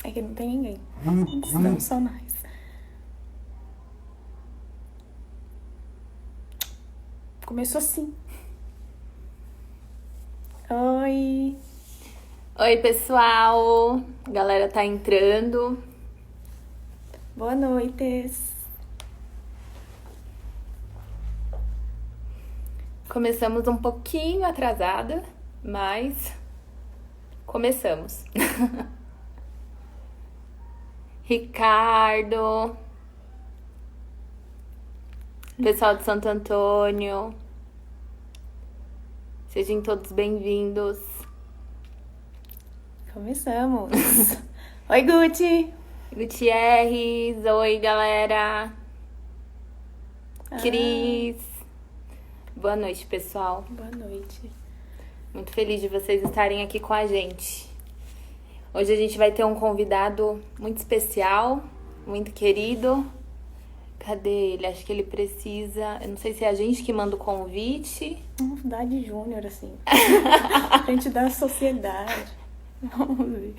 É que não tem ninguém. Estamos só nós. Começou assim. Oi. Oi, pessoal! A galera tá entrando. Boa noite. Começamos um pouquinho atrasada, mas começamos. Ricardo, pessoal de Santo Antônio, sejam todos bem-vindos. Começamos. Oi, Guti. Gutierrez, oi, galera. Cris. Boa noite, pessoal. Boa noite. Muito feliz de vocês estarem aqui com a gente. Hoje a gente vai ter um convidado muito especial, muito querido. Cadê ele? Acho que ele precisa... Eu não sei se é a gente que manda o convite. Vamos dar de júnior, assim. Frente da sociedade. Vamos ver.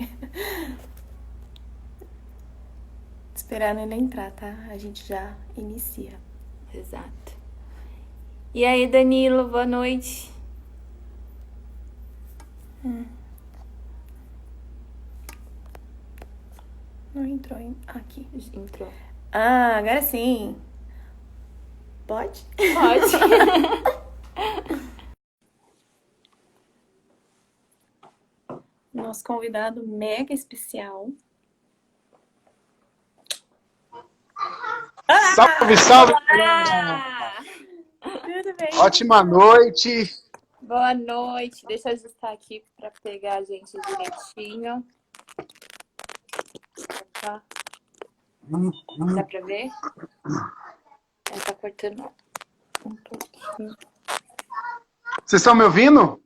Esperando ele entrar, tá? A gente já inicia. Exato. E aí, Danilo, boa noite. Não entrou aqui. Entrou. Ah, agora sim. Pode? Pode. Nosso convidado mega especial. Salve, salve! Olá! Tudo bem? Ótima noite! Boa noite. Deixa eu ajustar aqui para pegar a gente direitinho. Opa. Dá para ver? Tá cortando um pouquinho. Vocês estão me ouvindo?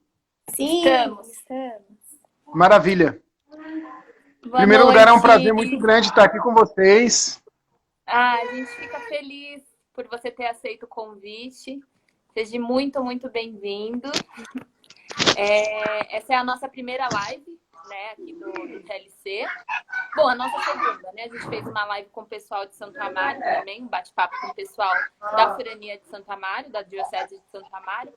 Sim, Estamos. Maravilha! Em Boa primeiro noite. lugar, é um prazer muito grande estar aqui com vocês. A gente fica feliz por você ter aceito o convite. Seja muito, muito bem-vindo. Essa é a nossa primeira live, né, aqui do TLC. Bom, a nossa segunda, né? A gente fez uma live com o pessoal de Santo Amaro também, um bate-papo com o pessoal da Furania de Santo Amaro, da Diocese de Santo Amaro.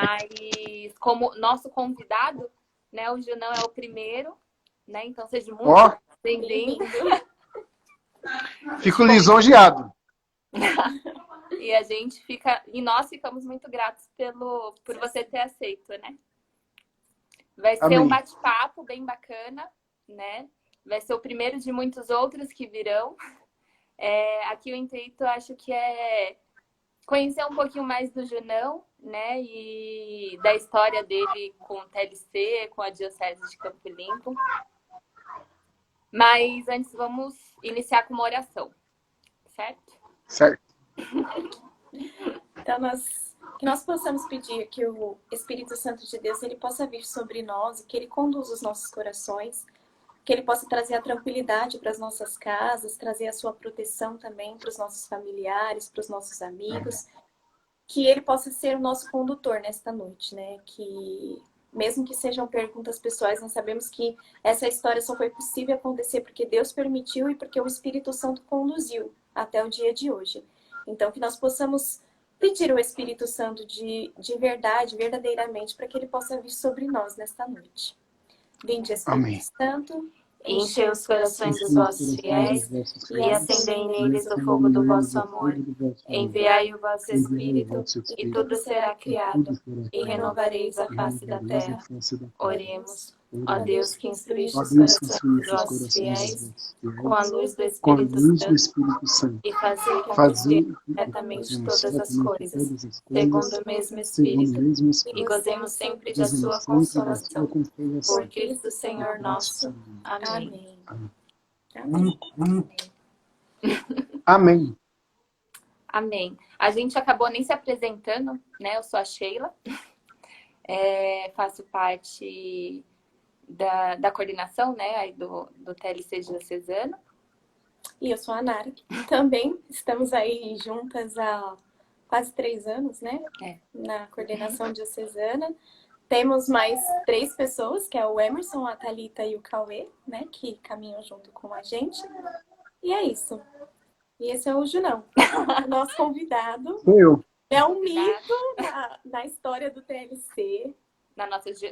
Mas como nosso convidado, né, o Junão é o primeiro, né? Então seja muito bem-vindo. Fico lisonjeado. E a gente fica, e nós ficamos muito gratos por você ter aceito, né? Vai ser Amém. um bate-papo bem bacana, né? Vai ser o primeiro de muitos outros que virão. Aqui o intuito, acho que é conhecer um pouquinho mais do Junão, né? E da história dele com o TLC, com a Diocese de Campo Limpo. Mas antes vamos iniciar com uma oração, certo? Certo. Então, que nós possamos pedir que o Espírito Santo de Deus ele possa vir sobre nós e que ele conduza os nossos corações, que ele possa trazer a tranquilidade para as nossas casas, trazer a sua proteção também para os nossos familiares, para os nossos amigos, que ele possa ser o nosso condutor nesta noite, né? Que mesmo que sejam perguntas pessoais, nós sabemos que essa história só foi possível acontecer porque Deus permitiu e porque o Espírito Santo conduziu até o dia de hoje. Então, que nós possamos pedir o Espírito Santo de verdade, verdadeiramente, para que ele possa vir sobre nós nesta noite. Vinde, Espírito Amém. Santo, Enche os corações dos vossos fiéis e acendei neles o fogo do vosso amor. Enviai o vosso Espírito e tudo será criado e renovareis a face da terra. Oremos. Ó Deus que instruíste os corações dos vossos fiéis com a luz do Espírito Santo e fazei com que vejamos retamente todas as coisas, segundo o mesmo Espírito, e gozemos sempre da sua consolação. Por Cristo Senhor nosso. Amém. Amém. Amém. Amém. A gente acabou nem se apresentando, né? Eu sou a Sheila, faço parte da coordenação, né, aí do TLC Diocesano. E eu sou a Nara. Também estamos aí juntas há quase 3 anos, né? Na coordenação diocesana. Temos mais 3 pessoas, que é o Emerson, a Thalita e o Cauê, né? Que caminham junto com a gente. E é isso. E esse é o Junão, o nosso convidado. Sou eu. É um mito na história do TLC.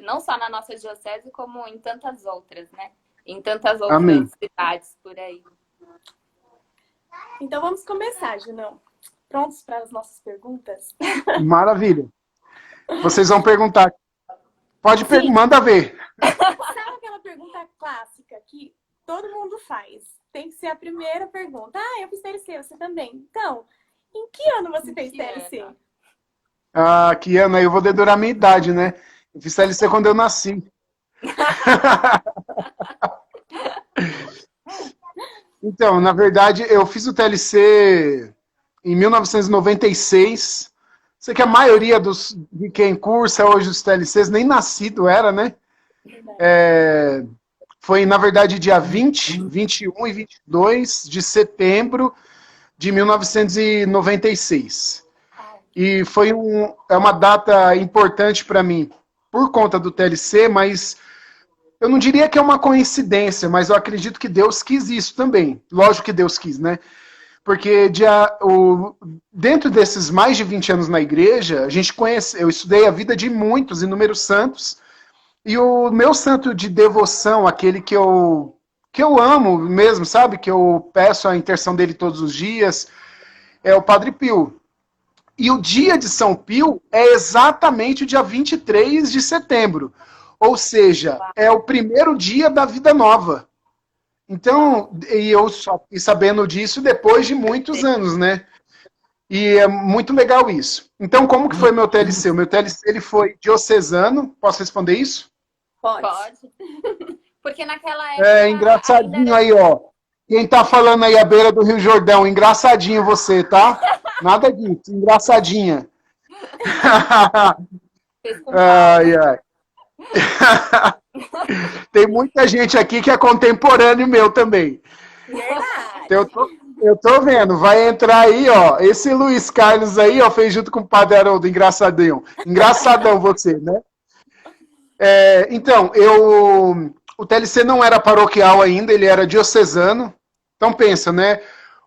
Não só na nossa diocese, como em tantas outras, né? Em tantas outras Amém. cidades por aí. Então vamos começar, Junão. Prontos para as nossas perguntas? Maravilha. Vocês vão perguntar. Pode Sim. manda ver. Sabe aquela pergunta clássica que todo mundo faz? Tem que ser a primeira pergunta. Ah, eu fiz TLC, você também. Então, em que ano você fez TLC? Ano? Ah, que ano? Eu vou dedurar a minha idade, né? Eu fiz TLC quando eu nasci. Então, na verdade, eu fiz o TLC em 1996. Sei que a maioria de quem cursa hoje os TLCs nem nascido era, né? Foi, na verdade, dia 20, 21 e 22 de setembro de 1996. E foi uma data importante para mim, por conta do TLC, mas eu não diria que é uma coincidência, mas eu acredito que Deus quis isso também. Lógico que Deus quis, né? Porque dentro desses mais de 20 anos na igreja, eu estudei a vida de muitos, inúmeros santos, e o meu santo de devoção, aquele que eu amo mesmo, sabe? Que eu peço a intercessão dele todos os dias, é o Padre Pio. E o dia de São Pio é exatamente o dia 23 de setembro. Ou seja, é o primeiro dia da vida nova. Então, e eu só fiquei sabendo disso depois de muitos anos, né? E é muito legal isso. Então, como que foi meu TLC? O meu TLC ele foi diocesano. Posso responder isso? Pode. Porque naquela época... É engraçadinho aí, ó. Quem tá falando aí à beira do Rio Jordão, engraçadinho você, tá? Nada disso, engraçadinha. Ai, ai. Tem muita gente aqui que é contemporâneo meu também. Eu tô vendo, vai entrar aí, ó. Esse Luiz Carlos aí, ó, fez junto com o Padre Haroldo, engraçadão. Engraçadão você, né? Então, o TLC não era paroquial ainda, ele era diocesano. Então pensa, né?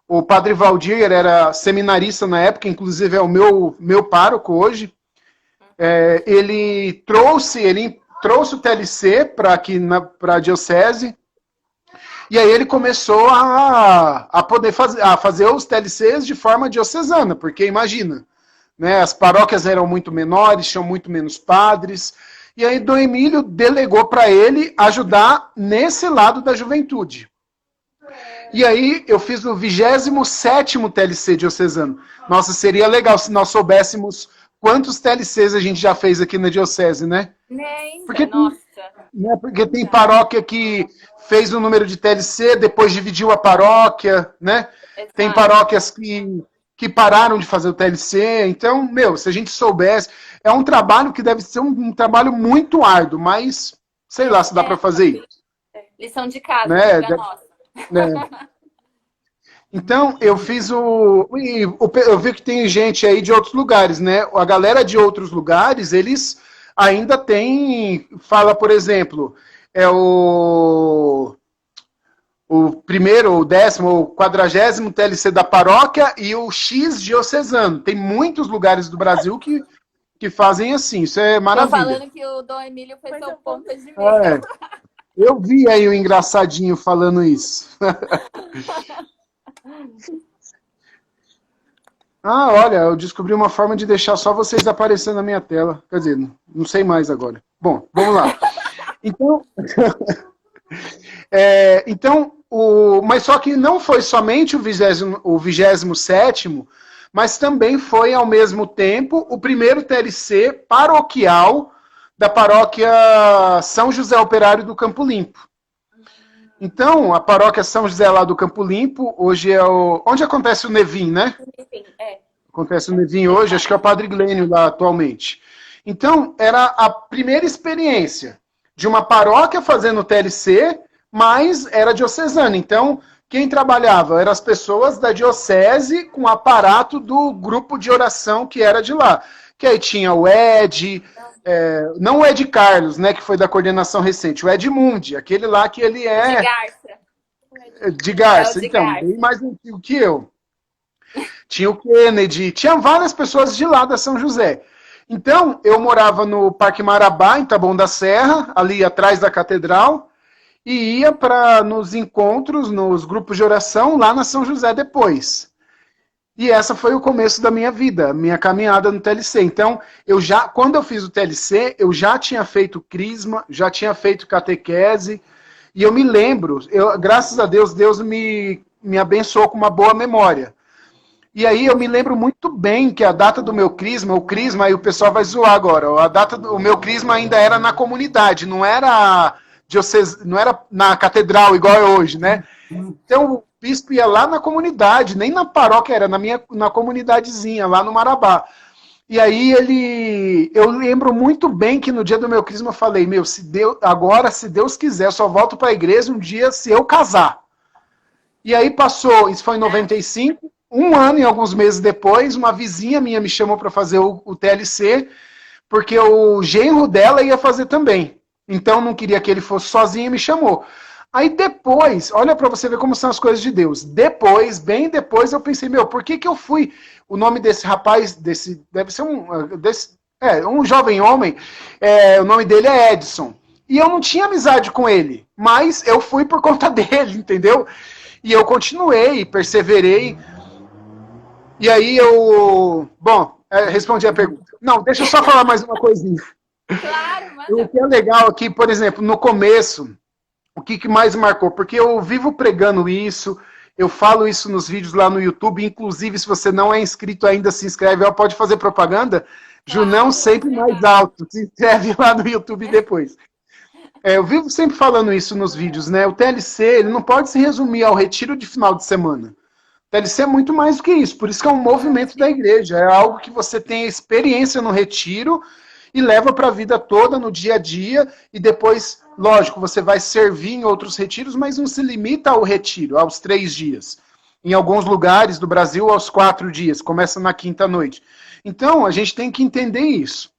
O Padre Valdir era seminarista na época, inclusive é o meu pároco hoje. Ele trouxe o TLC para a diocese, e aí ele começou a poder fazer os TLCs de forma diocesana, porque imagina, né, as paróquias eram muito menores, tinham muito menos padres, e aí Dom Emílio delegou para ele ajudar nesse lado da juventude. E aí eu fiz o 27º TLC diocesano. Nossa, seria legal se nós soubéssemos quantos TLCs a gente já fez aqui na diocese, né? Porque tem paróquia que fez o número de TLC, depois dividiu a paróquia, né? Exato. Tem paróquias que pararam de fazer o TLC. Então, se a gente soubesse... É um trabalho que deve ser um trabalho muito árduo, mas sei lá se dá para fazer isso. Lição de casa, né? Nossa. Né? Então, eu fiz eu vi que tem gente aí de outros lugares, né? A galera de outros lugares, eles ainda fala, por exemplo, o primeiro, o 10º, o 40º TLC da paróquia e o X diocesano. Tem muitos lugares do Brasil que fazem assim, isso é maravilha. Tô falando que o Dom Emílio foi seu ponta de mim. Eu vi aí o engraçadinho falando isso. Olha, eu descobri uma forma de deixar só vocês aparecendo na minha tela. Quer dizer, não sei mais agora. Bom, vamos lá. Então, mas só que não foi somente o 27º, mas também foi, ao mesmo tempo, o primeiro TLC paroquial da paróquia São José Operário do Campo Limpo. Então, a paróquia São José lá do Campo Limpo, hoje é onde acontece o Nevim, né? Acontece o Nevim hoje, acho que é o Padre Glênio lá atualmente. Então, era a primeira experiência de uma paróquia fazendo TLC, mas era diocesana. Então, quem trabalhava eram as pessoas da diocese com o aparato do grupo de oração que era de lá. Que aí tinha o Ed, Não o Ed Carlos, né, que foi da coordenação recente, o Edmundi, aquele lá que ele De Garça. de Garça, É o de então, Garça. bem mais antigo que eu. Tinha o Kennedy, tinha várias pessoas de lá da São José. Então, eu morava no Parque Marabá, em Taboão da Serra, ali atrás da catedral, e ia para nos encontros, nos grupos de oração, lá na São José depois. E essa foi o começo da minha vida, minha caminhada no TLC. Então, quando eu fiz o TLC, eu já tinha feito crisma, já tinha feito catequese, e eu me lembro, graças a Deus, Deus me abençoou com uma boa memória. E aí eu me lembro muito bem que a data do meu crisma, o crisma, aí o pessoal vai zoar agora, o meu crisma ainda era na comunidade, não era não era na catedral igual é hoje, né? Então o bispo ia lá na comunidade, nem na paróquia, era na comunidadezinha, lá no Marabá. E aí eu lembro muito bem que no dia do meu crisma eu falei, agora, se Deus quiser, eu só volto para a igreja um dia se eu casar. E aí passou, isso foi em 95, um ano e alguns meses depois, uma vizinha minha me chamou para fazer o TLC, porque o genro dela ia fazer também. Então não queria que ele fosse sozinho e me chamou. Aí depois, olha para você ver como são as coisas de Deus. Bem depois eu pensei, por que eu fui? O nome desse rapaz, deve ser um jovem homem, o nome dele é Edson. E eu não tinha amizade com ele, mas eu fui por conta dele, entendeu? E eu continuei, perseverei. E aí respondi a pergunta. Não, deixa eu só falar mais uma coisinha. Claro, manda. O que é legal aqui, por exemplo, no começo, o que mais marcou? Porque eu vivo pregando isso, eu falo isso nos vídeos lá no YouTube, inclusive se você não é inscrito ainda, se inscreve, pode fazer propaganda. Junão sempre mais alto, se inscreve lá no YouTube depois. Eu vivo sempre falando isso nos vídeos, né? O TLC, ele não pode se resumir ao retiro de final de semana. O TLC é muito mais do que isso, por isso que é um movimento da igreja, é algo que você tem experiência no retiro e leva para a vida toda, no dia a dia, e depois, lógico, você vai servir em outros retiros, mas não se limita ao retiro, aos 3 dias. Em alguns lugares do Brasil, aos 4 dias, começa na quinta-noite. Então, a gente tem que entender isso.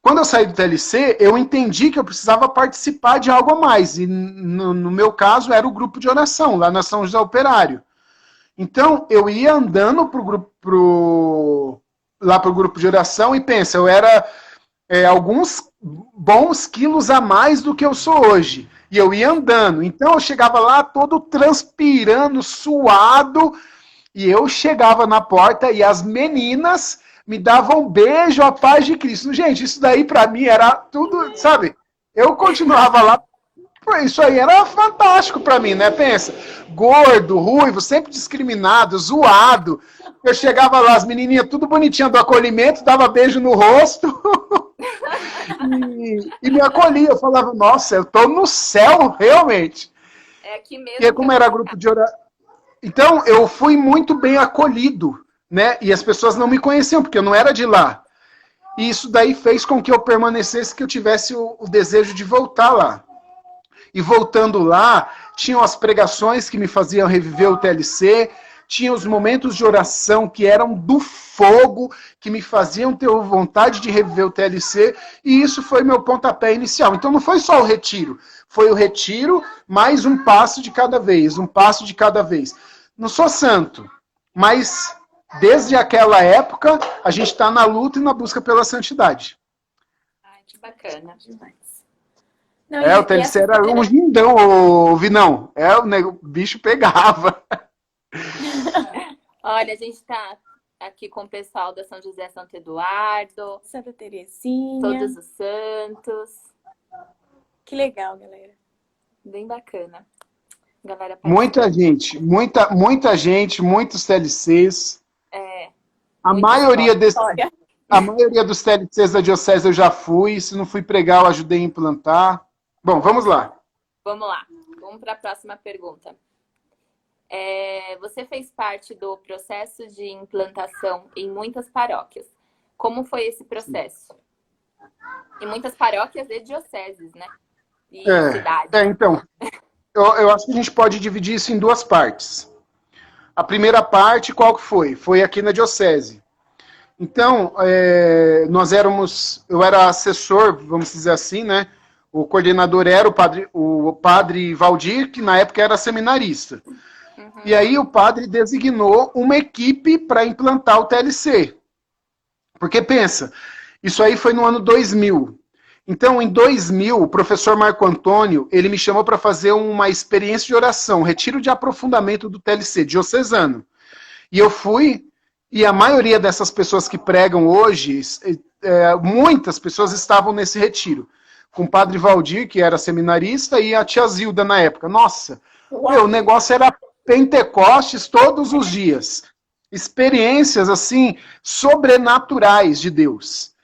Quando eu saí do TLC, eu entendi que eu precisava participar de algo a mais, e no meu caso era o grupo de oração, lá na São José Operário. Então, eu ia andando lá para o grupo de oração e pensa, eu era alguns bons quilos a mais do que eu sou hoje. E eu ia andando. Então, eu chegava lá todo transpirando, suado, e eu chegava na porta e as meninas me davam um beijo, a paz de Cristo. Gente, isso daí para mim era tudo, sabe? Eu continuava lá. Isso aí era fantástico pra mim, né? Pensa, gordo, ruivo, sempre discriminado, zoado. Eu chegava lá, as menininhas tudo bonitinha do acolhimento, dava beijo no rosto e me acolhia. Eu falava, nossa, eu tô no céu, realmente. É aqui mesmo. E aí, como era grupo de oração. Então, eu fui muito bem acolhido, né? E as pessoas não me conheciam, porque eu não era de lá. E isso daí fez com que eu permanecesse, que eu tivesse o desejo de voltar lá. E voltando lá, tinham as pregações que me faziam reviver o TLC, tinha os momentos de oração que eram do fogo, que me faziam ter vontade de reviver o TLC, e isso foi meu pontapé inicial. Então não foi só o retiro, foi o retiro mais um passo de cada vez, um passo de cada vez. Não sou santo, mas desde aquela época a gente está na luta e na busca pela santidade. Ai, que bacana. Não, o TLC era um lindão, o Vinão. O bicho pegava. Olha, a gente está aqui com o pessoal da São José Santo Eduardo, Santa Terezinha. todos os santos. Que legal, galera. Bem bacana. Galera, muita gente, muita gente, muitos TLCs. A maioria dos TLCs da Diocese eu já fui. Se não fui pregar, eu ajudei a implantar. Bom, vamos lá. Vamos lá. Vamos para a próxima pergunta. Você fez parte do processo de implantação em muitas paróquias. Como foi esse processo? Em muitas paróquias e dioceses, né? E cidades. Então, eu acho que a gente pode dividir isso em 2 partes. A primeira parte, qual que foi? Foi aqui na Diocese. Então, eu era assessor, vamos dizer assim, né? O coordenador era o padre Valdir, que na época era seminarista. E aí o padre designou uma equipe para implantar o TLC. Porque pensa, isso aí foi no ano 2000. Então, em 2000, o professor Marco Antônio, ele me chamou para fazer uma experiência de oração, um retiro de aprofundamento do TLC, diocesano. E eu fui, e a maioria dessas pessoas que pregam hoje, muitas pessoas estavam nesse retiro. Com o padre Valdir, que era seminarista, e a tia Zilda na época. Nossa, o negócio era Pentecostes todos os dias. Experiências, assim, sobrenaturais de Deus.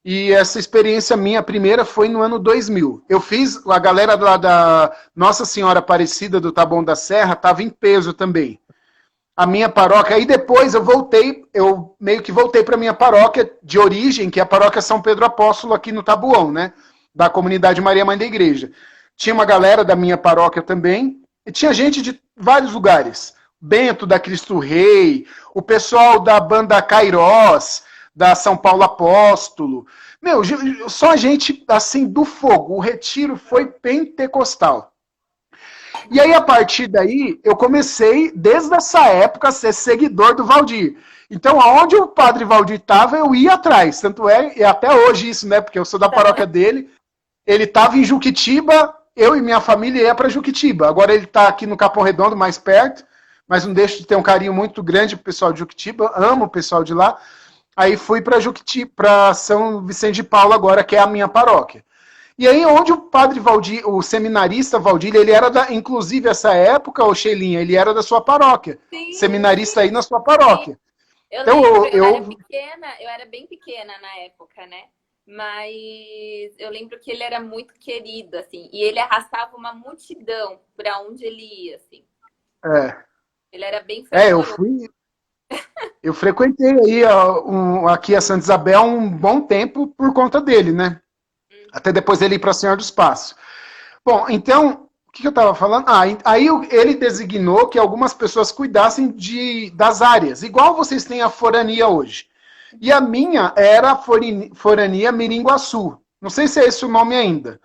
E essa experiência minha, primeira, foi no ano 2000. Eu fiz, a galera lá da Nossa Senhora Aparecida do Taboão da Serra estava em peso também. A minha paróquia, aí depois eu meio que voltei para a minha paróquia de origem, que é a paróquia São Pedro Apóstolo aqui no Taboão, né? Da comunidade Maria Mãe da Igreja. Tinha uma galera da minha paróquia também, e tinha gente de vários lugares. Bento da Cristo Rei, o pessoal da banda Cairós, da São Paulo Apóstolo. Meu, só gente assim do fogo. O retiro foi pentecostal. E aí, a partir daí, eu comecei, desde essa época, a ser seguidor do Valdir. Então, aonde o padre Valdir estava, eu ia atrás. Tanto é, e até hoje isso, né? Porque eu sou da paróquia dele. Ele estava em Juquitiba, eu e minha família ia para Juquitiba. Agora ele está aqui no Capão Redondo, mais perto, mas não deixo de ter um carinho muito grande pro pessoal de Juquitiba. Amo o pessoal de lá. Aí fui para Juquitiba, para São Vicente de Paulo agora, que é a minha paróquia. E aí, onde o padre Valdir, o seminarista Valdir, ele era da, inclusive, essa época, o Sheilinha, ele era da sua paróquia. Sim. Seminarista aí na sua paróquia. Eu então, lembro, eu era pequena, eu era bem pequena na época, né? Mas eu lembro que ele era muito querido, assim, e ele arrastava uma multidão para onde ele ia, assim. Ele era bem fervoroso. Eu frequentei aí aqui a Santa Isabel um bom tempo por conta dele, né? Até depois ele ir para Senhor do Espaço. Bom, então, o que eu estava falando? Aí ele designou que algumas pessoas cuidassem das áreas, igual vocês têm a forania hoje. E a minha era a forania Mirim-Guaçu. Não sei se é esse o nome ainda.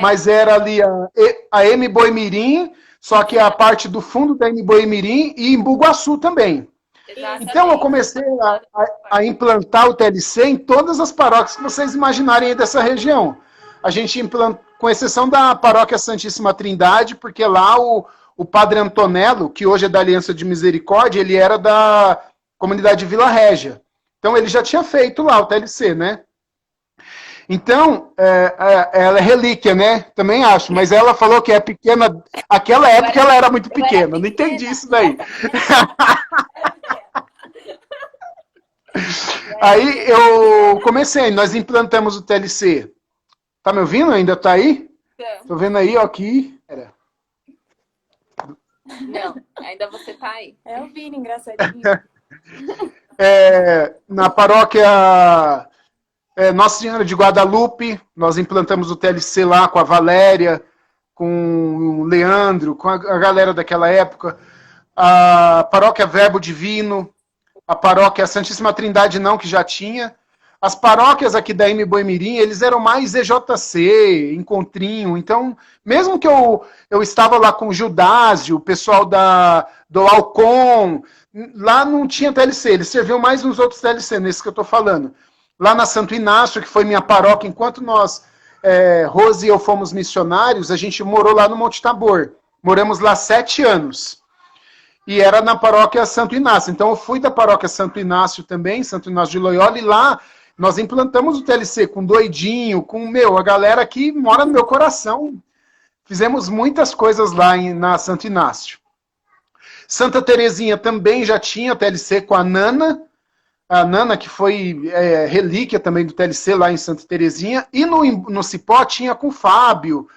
Mas era ali a M. Boimirim, só que a parte do fundo da M. Boimirim e em Bugaçu também. Exatamente. Então eu comecei a implantar o TLC em todas as paróquias que vocês imaginarem aí dessa região. A gente implantou, com exceção da paróquia Santíssima Trindade, porque lá o padre Antonello, que hoje é da Aliança de Misericórdia, ele era da comunidade Vila Régia. Então ele já tinha feito lá o TLC, né? Então, ela é relíquia, né? Também acho, mas ela falou que é pequena. Aquela época ela era muito pequena. Não entendi isso daí. Aí eu comecei, nós implantamos o TLC. Tá me ouvindo? Ainda tá aí? Tô vendo aí, ó, aqui. Não, ainda você tá aí. É o Vini, engraçadinho. Na paróquia Nossa Senhora de Guadalupe, nós implantamos o TLC lá com a Valéria, com o Leandro, com a galera daquela época. A paróquia Verbo Divino, a paróquia Santíssima Trindade não, que já tinha. As paróquias aqui da M. Boimirim, eles eram mais EJC, Encontrinho. Então, mesmo que eu estava lá com o Judásio, o pessoal do Alcon, lá não tinha TLC, eles serviam mais nos outros TLC, nesse que eu estou falando. Lá na Santo Inácio, que foi minha paróquia, enquanto nós, Rose e eu fomos missionários, a gente morou lá no Monte Tabor. Moramos lá 7 anos. E era na paróquia Santo Inácio. Então eu fui da paróquia Santo Inácio também, Santo Inácio de Loyola, e lá nós implantamos o TLC com Doidinho, com, a galera que mora no meu coração. Fizemos muitas coisas lá na Santo Inácio. Santa Terezinha também já tinha TLC com a Nana, que foi relíquia também do TLC lá em Santa Terezinha, e no Cipó tinha com o Fábio,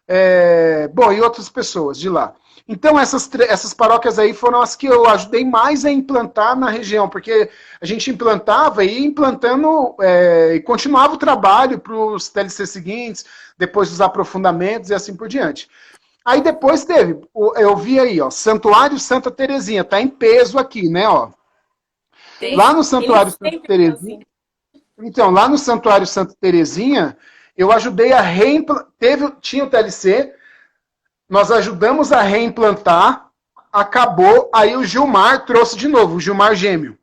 e outras pessoas de lá. Então, essas paróquias aí foram as que eu ajudei mais a implantar na região, porque a gente implantava e ia implantando e continuava o trabalho para os TLC seguintes, depois dos aprofundamentos e assim por diante. Aí depois eu vi aí, ó, Santuário Santa Terezinha, tá em peso aqui, né, ó. Lá no Santuário Santa sempre foi Terezinha, assim. então, lá no Santuário Santa Terezinha, eu ajudei a reimplantar, tinha o TLC, nós ajudamos a reimplantar, acabou, aí o Gilmar trouxe de novo, o Gilmar Gêmeo.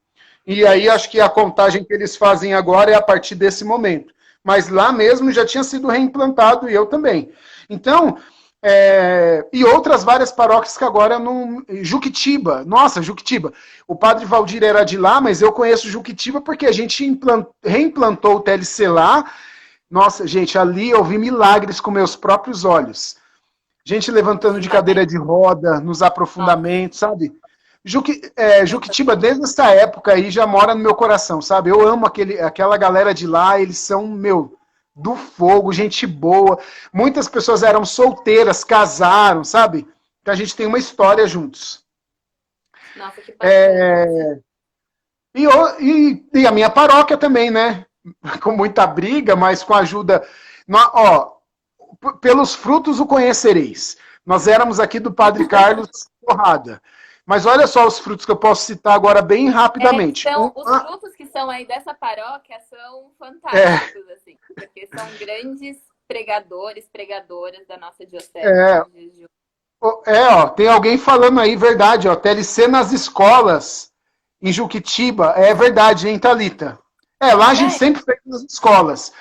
E aí acho que a contagem que eles fazem agora é a partir desse momento. Mas lá mesmo já tinha sido reimplantado e eu também. Então, e outras várias paróquias que agora não. Juquitiba, nossa, Juquitiba. O padre Valdir era de lá, mas eu conheço Juquitiba porque a gente reimplantou o TLC lá. Nossa, gente, ali eu vi milagres com meus próprios olhos. Gente levantando de cadeira de roda, nos aprofundamentos, sabe? Juquitiba, desde essa época aí, já mora no meu coração, sabe? Eu amo aquela galera de lá, eles são, do fogo, gente boa. Muitas pessoas eram solteiras, casaram, sabe? Então a gente tem uma história juntos. Nossa, que bacana. E a minha paróquia também, né? Com muita briga, mas com a ajuda... pelos frutos o conhecereis. Nós éramos aqui do Padre Carlos Porrada. Mas olha só os frutos que eu posso citar agora bem rapidamente. Então, os frutos que são aí dessa paróquia são fantásticos, assim, porque são grandes pregadoras da nossa diocese. Tem alguém falando aí, verdade, TLC nas escolas, em Juquitiba, é verdade, hein, Thalita? Lá a gente sempre fez nas escolas.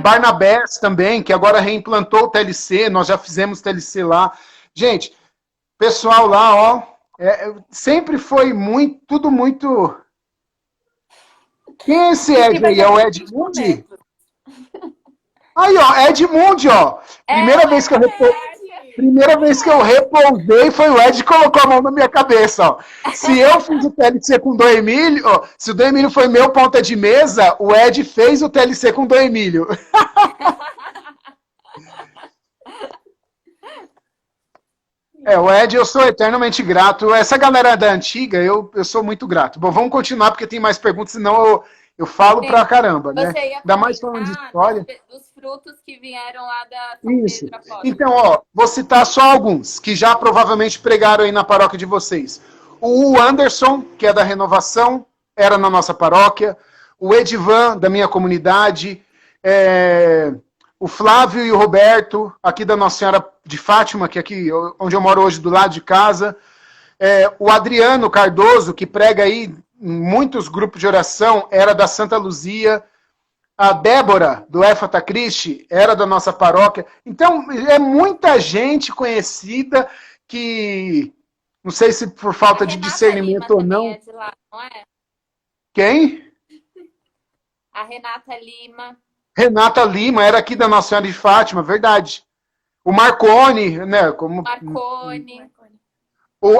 Barnabés também, que agora reimplantou o TLC, nós já fizemos TLC lá. Gente, pessoal lá, sempre foi tudo muito... Quem é esse Ed aí? É o Edmundi? Aí, Edmundi, Primeira vez que eu repousei foi o Ed que colocou a mão na minha cabeça, ó. Se eu fiz o TLC com o Dom Emílio, se o Dom Emílio foi meu ponta de mesa, o Ed fez o TLC com o Dom Emílio. O Ed, eu sou eternamente grato. Essa galera da antiga, eu sou muito grato. Bom, vamos continuar, porque tem mais perguntas, senão eu falo pra caramba, né? Ainda mais falando de história. Dos frutos que vieram lá da São Isso. Pedro Apóstolo. Então, vou citar só alguns, que já provavelmente pregaram aí na paróquia de vocês. O Anderson, que é da Renovação, era na nossa paróquia. O Edivan, da minha comunidade. O Flávio e o Roberto, aqui da Nossa Senhora de Fátima, que é aqui onde eu moro hoje, do lado de casa. O Adriano Cardoso, que prega aí em muitos grupos de oração, era da Santa Luzia. A Débora, do Éfata Christi, era da nossa paróquia. Então, é muita gente conhecida que, não sei se por falta de discernimento ou não. É de lá, não é? Quem? A Renata Lima. Renata Lima, era aqui da Nossa Senhora de Fátima, verdade. O Marcone, né? Marcone.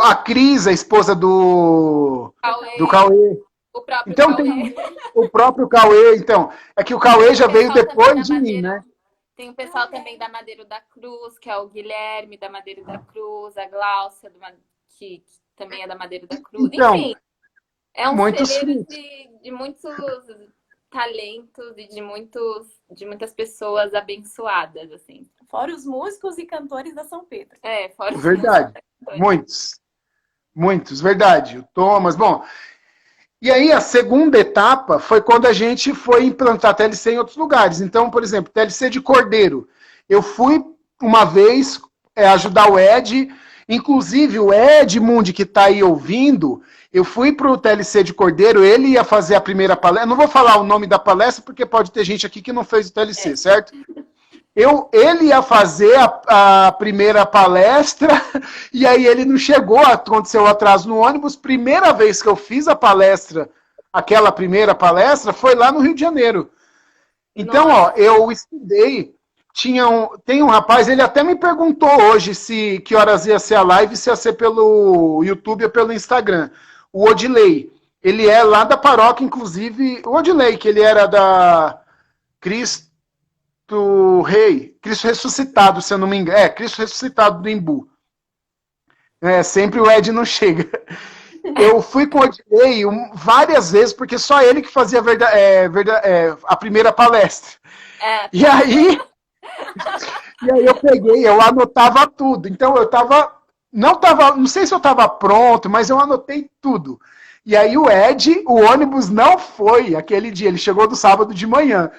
A Cris, a esposa do Cauê. O próprio então, Cauê. O próprio Cauê, então. É que o Cauê já veio depois de mim, né? Tem o pessoal também da Madeiro da Cruz, que é o Guilherme da Madeiro da Cruz, a Glaucia, que também é da Madeiro da Cruz. Então, enfim, é um celeiro de muitos talentos e de muitas pessoas abençoadas, assim. Fora os músicos e cantores da São Pedro. Fora os verdade. Muitos, verdade. O Thomas, bom. E aí a segunda etapa foi quando a gente foi implantar TLC em outros lugares. Então, por exemplo, TLC de Cordeiro. Eu fui uma vez ajudar o Ed, inclusive o Edmundi, que está aí ouvindo, eu fui para o TLC de Cordeiro, ele ia fazer a primeira palestra. Não vou falar o nome da palestra, porque pode ter gente aqui que não fez o TLC, certo? Ele ia fazer a primeira palestra, e aí ele não chegou, aconteceu um atraso no ônibus. Primeira vez que eu fiz a palestra, aquela primeira palestra, foi lá no Rio de Janeiro. Então, eu estudei, tem um rapaz, ele até me perguntou hoje que horas ia ser a live, se ia ser pelo YouTube ou pelo Instagram. O Odilei, ele é lá da paróquia, inclusive, o Odilei, que ele era da Cristo Ressuscitado, se eu não me engano. Cristo Ressuscitado do Embu. Sempre o Ed não chega. Eu fui com o Odilei várias vezes, porque só ele que fazia a primeira palestra. E aí eu anotava tudo. Então não sei se eu estava pronto, mas eu anotei tudo. E aí o Ed, o ônibus não foi aquele dia, ele chegou do sábado de manhã.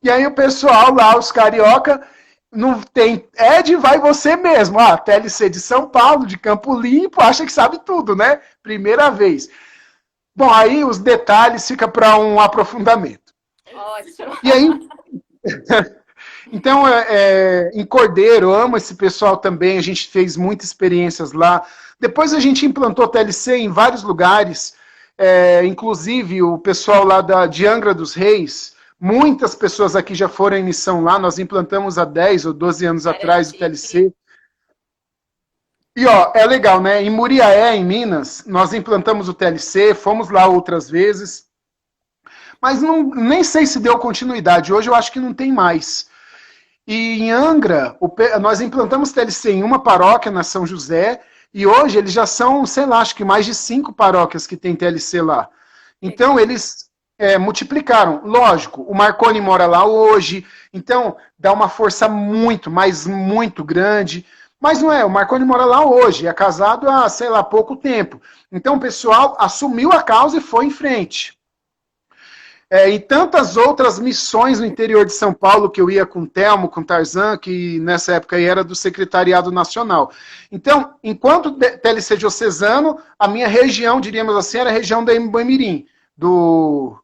E aí o pessoal lá, os carioca, não tem... Ed, vai você mesmo. Ah, TLC de São Paulo, de Campo Limpo, acha que sabe tudo, né? Primeira vez. Bom, aí os detalhes ficam para um aprofundamento. Ótimo. E aí... Então, em Cordeiro, amo esse pessoal também, a gente fez muitas experiências lá. Depois a gente implantou TLC em vários lugares, inclusive o pessoal lá de Angra dos Reis, muitas pessoas aqui já foram em missão lá, nós implantamos há 10 ou 12 anos atrás o TLC. E ó, é legal, né? Em Muriaé, em Minas, nós implantamos o TLC, fomos lá outras vezes, mas nem sei se deu continuidade, hoje eu acho que não tem mais. E em Angra, nós implantamos TLC em uma paróquia, na São José, e hoje eles já são, sei lá, acho que mais de 5 paróquias que tem TLC lá. Então eles multiplicaram. Lógico, o Marconi mora lá hoje, então dá uma força muito, mas muito grande. Mas não é, o Marconi mora lá hoje, é casado há, sei lá, pouco tempo. Então o pessoal assumiu a causa e foi em frente. E tantas outras missões no interior de São Paulo, que eu ia com o Telmo, com o Tarzan, que nessa época era do Secretariado Nacional. Então, enquanto TLC diocesano, a minha região, diríamos assim, era a região da Embu-Mirim, do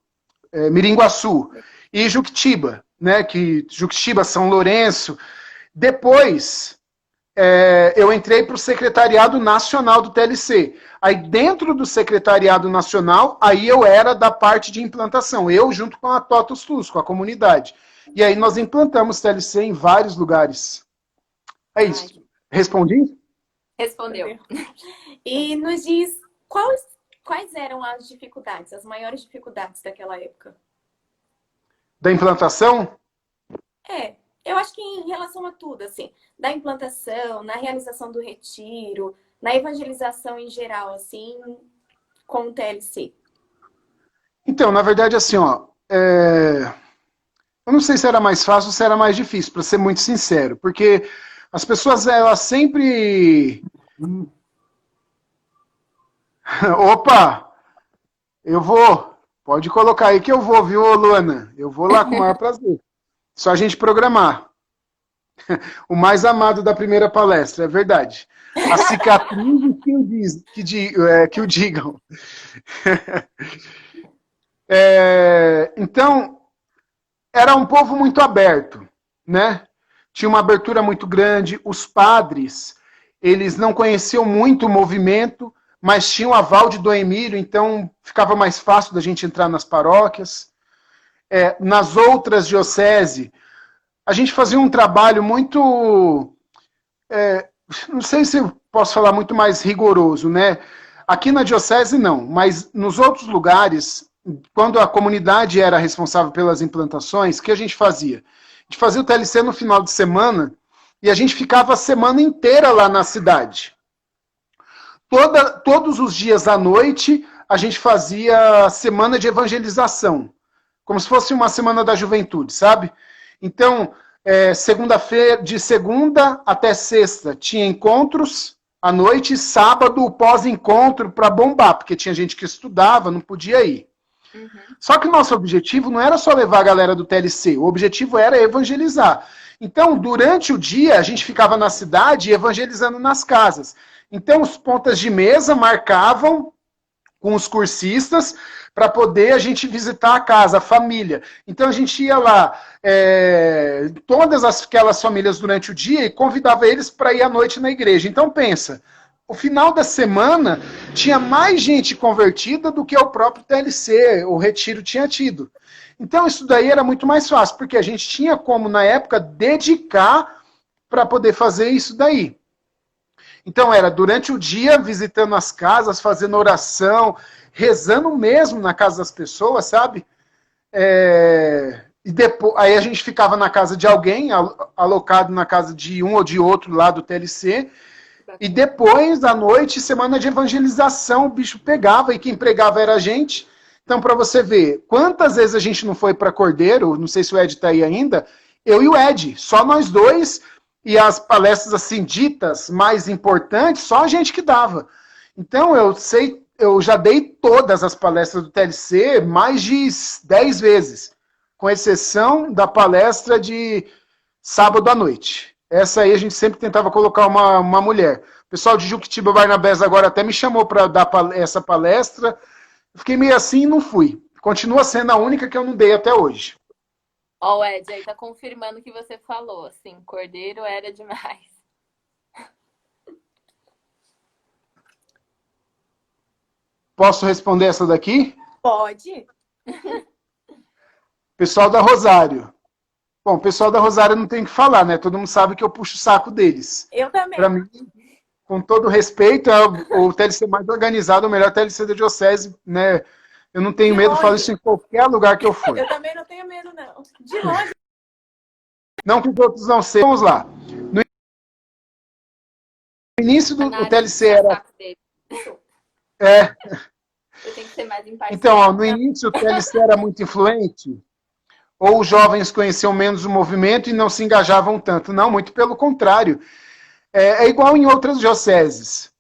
Mirim-Guaçu, e Juquitiba, né, que Juquitiba, São Lourenço. Depois, eu entrei para o Secretariado Nacional do TLC. Aí dentro do Secretariado Nacional, aí eu era da parte de implantação, eu junto com a Totus Plus, com a comunidade. E aí nós implantamos TLC em vários lugares. É isso. Respondi? Respondeu. E nos diz quais eram as dificuldades, as maiores dificuldades daquela época? Da implantação? Eu acho que em relação a tudo, assim, da implantação, na realização do retiro, na evangelização em geral, assim, com o TLC. Então, na verdade, assim, ó, eu não sei se era mais fácil ou se era mais difícil, para ser muito sincero, porque as pessoas, elas sempre... Opa! Eu vou. Pode colocar aí que eu vou, viu, Luana? Eu vou lá com o maior prazer. Só a gente programar. O mais amado da primeira palestra, é verdade. A cicatriz que o digam. Então, era um povo muito aberto, né? Tinha uma abertura muito grande. Os padres, eles não conheciam muito o movimento, mas tinham o aval de Dom Emílio, então ficava mais fácil da gente entrar nas paróquias. Nas outras dioceses, a gente fazia um trabalho muito... não sei se eu posso falar muito mais rigoroso, né? Aqui na diocese não, mas nos outros lugares, quando a comunidade era responsável pelas implantações, o que a gente fazia? A gente fazia o TLC no final de semana e a gente ficava a semana inteira lá na cidade. Todos os dias à noite, a gente fazia semana de evangelização, como se fosse uma semana da juventude, sabe? Então, segunda-feira, de segunda até sexta, tinha encontros à noite, sábado, pós-encontro para bombar, porque tinha gente que estudava, não podia ir. Uhum. Só que o nosso objetivo não era só levar a galera do TLC, o objetivo era evangelizar. Então, durante o dia, a gente ficava na cidade evangelizando nas casas. Então, os pontas de mesa marcavam com os cursistas para poder a gente visitar a casa, a família. Então, a gente ia lá, todas aquelas famílias durante o dia e convidava eles para ir à noite na igreja. Então, pensa, o final da semana tinha mais gente convertida do que o próprio TLC, o retiro tinha tido. Então, isso daí era muito mais fácil, porque a gente tinha como, na época, dedicar para poder fazer isso daí. Então, era durante o dia, visitando as casas, fazendo oração, rezando mesmo na casa das pessoas, sabe? E depois, aí a gente ficava na casa de alguém, alocado na casa de um ou de outro lá do TLC, e depois, à noite, semana de evangelização, o bicho pegava, e quem pregava era a gente. Então, para você ver, quantas vezes a gente não foi para Cordeiro, não sei se o Ed está aí ainda, eu e o Ed, só nós dois, e as palestras assim ditas mais importantes, só a gente que dava. Então, eu sei eu já dei todas as palestras do TLC mais de 10 vezes, com exceção da palestra de sábado à noite. Essa aí a gente sempre tentava colocar uma mulher. O pessoal de Juquitiba Barnabés agora até me chamou para dar essa palestra. Eu fiquei meio assim e não fui. Continua sendo a única que eu não dei até hoje. Ó, o Ed aí tá confirmando o que você falou, assim, cordeiro era demais. Posso responder essa daqui? Pode. Pessoal da Rosário. Bom, o pessoal da Rosário não tem o que falar, né? Todo mundo sabe que eu puxo o saco deles. Eu também. Para mim, com todo respeito, é o TLC mais organizado, o melhor TLC da Diocese, né? Eu não tenho medo de falar isso em qualquer lugar que eu for. Eu também não tenho medo, não. De longe. Não que os outros não sejam. Vamos lá. No início do TLC era... Eu tenho que ser mais imparcial. Então, ó, no início o TLC era muito influente, ou os jovens conheciam menos o movimento e não se engajavam tanto. Não, muito pelo contrário. É igual em outras dioceses.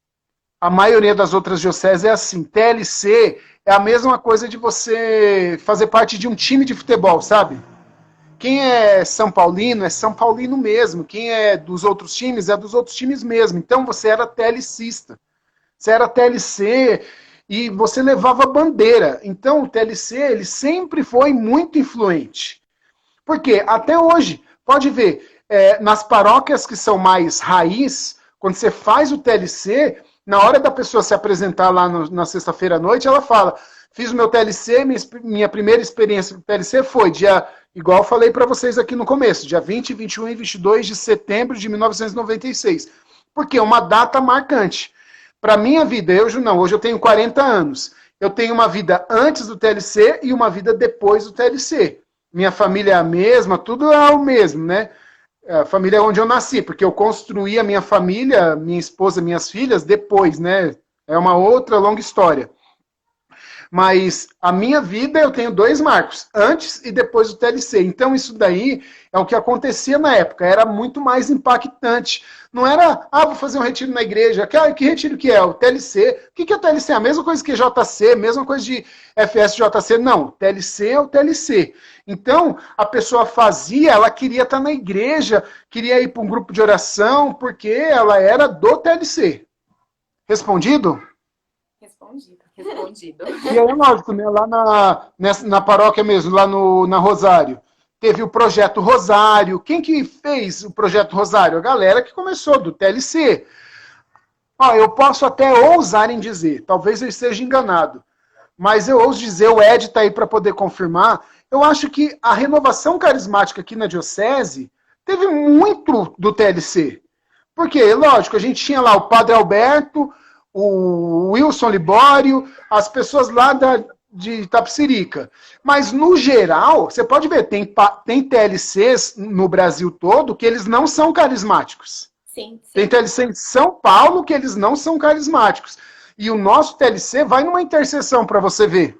A maioria das outras dioceses é assim. TLC é a mesma coisa de você fazer parte de um time de futebol, sabe? Quem é São Paulino é São Paulino mesmo. Quem é dos outros times é dos outros times mesmo. Então você era TLCista. Você era TLC e você levava bandeira. Então o TLC ele sempre foi muito influente. Por quê? Até hoje, pode ver, nas paróquias que são mais raiz, quando você faz o TLC, na hora da pessoa se apresentar lá na sexta-feira à noite, ela fala, fiz o meu TLC, minha primeira experiência com o TLC foi dia, igual eu falei para vocês aqui no começo, dia 20, 21 e 22 de setembro de 1996. Porque é uma data marcante. Para minha vida, hoje eu tenho 40 anos. Eu tenho uma vida antes do TLC e uma vida depois do TLC. Minha família é a mesma, tudo é o mesmo, né? A família é onde eu nasci, porque eu construí a minha família, minha esposa, minhas filhas, depois, né? É uma outra longa história. Mas a minha vida eu tenho 2 marcos, antes e depois do TLC. Então isso daí é o que acontecia na época, era muito mais impactante. Não era, vou fazer um retiro na igreja. Que retiro que é? O TLC. O que é o TLC? A mesma coisa que JC, mesma coisa de FSJC. Não, TLC é o TLC. Então, a pessoa fazia, ela queria estar na igreja, queria ir para um grupo de oração, porque ela era do TLC. Respondido? Respondido. E aí, lógico, né, lá na paróquia mesmo, lá na Rosário, teve o Projeto Rosário. Quem que fez o Projeto Rosário? A galera que começou, do TLC. Eu posso até ousar em dizer, talvez eu esteja enganado, mas eu ouso dizer, o Ed está aí para poder confirmar, eu acho que a renovação carismática aqui na Diocese teve muito do TLC. Porque, lógico, a gente tinha lá o Padre Alberto, o Wilson Libório, as pessoas lá de Itapecerica. Mas, no geral, você pode ver, tem TLCs no Brasil todo que eles não são carismáticos. Sim. Tem TLC em São Paulo que eles não são carismáticos. E o nosso TLC vai numa intercessão para você ver.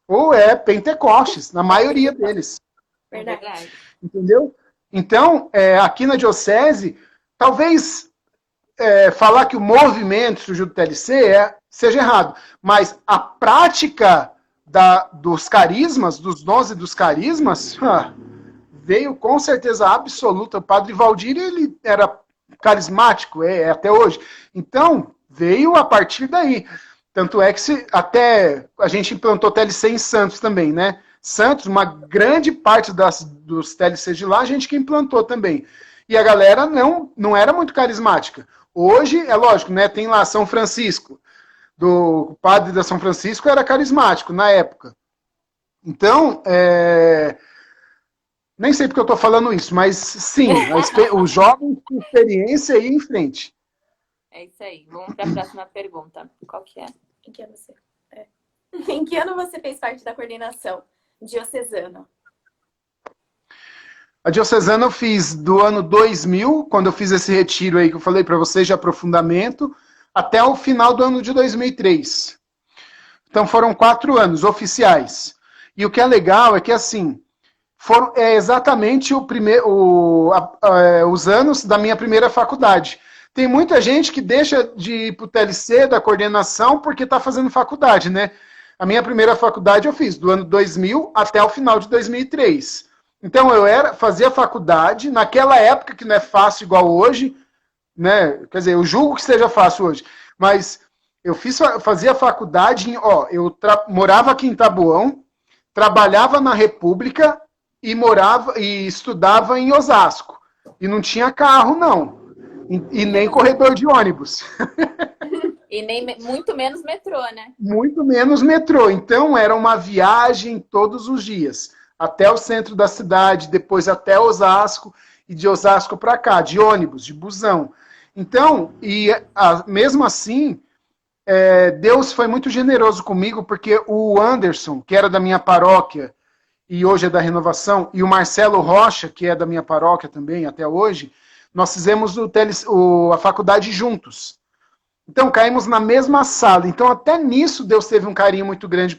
Ou é Pentecostes, na maioria deles. Verdade. Entendeu? Então, aqui na Diocese, talvez falar que o movimento surgiu do TLC seja errado. Mas a prática dos carismas, dos dons e dos carismas, veio com certeza absoluta. O Padre Valdir, ele era carismático, até hoje. Então, veio a partir daí. Tanto é que até a gente implantou TLC em Santos também, né? Santos, uma grande parte dos TLCs de lá, a gente que implantou também. E a galera não era muito carismática. Hoje, é lógico, né? Tem lá São Francisco. O padre da São Francisco era carismático na época. Então, nem sei porque eu estou falando isso, mas sim, os jovens com experiência aí em frente. É isso aí. Vamos para a próxima pergunta. Qual que é? Em que ano você... Em que ano você fez parte da coordenação diocesana? A diocesana eu fiz do ano 2000, quando eu fiz esse retiro aí que eu falei para vocês de aprofundamento, até o final do ano de 2003. Então foram 4 anos oficiais. E o que é legal é que assim, exatamente os anos da minha primeira faculdade. tem muita gente que deixa de ir para o TLC da coordenação porque está fazendo faculdade, né? A minha primeira faculdade eu fiz do ano 2000 até o final de 2003. Então eu fazia faculdade naquela época que não é fácil igual hoje, né? Quer dizer, eu julgo que seja fácil hoje, mas eu fazia faculdade, eu morava aqui em Taboão, trabalhava na República e estudava em Osasco. E não tinha carro, não. E nem corredor de ônibus. E nem muito menos metrô, né? Muito menos metrô. Então era uma viagem todos os dias. Até o centro da cidade, depois até Osasco, e de Osasco para cá, de ônibus, de busão. Então, mesmo assim, Deus foi muito generoso comigo, porque o Anderson, que era da minha paróquia, e hoje é da Renovação, e o Marcelo Rocha, que é da minha paróquia também, até hoje, nós fizemos a faculdade juntos. Então, caímos na mesma sala. Então, até nisso, Deus teve um carinho muito grande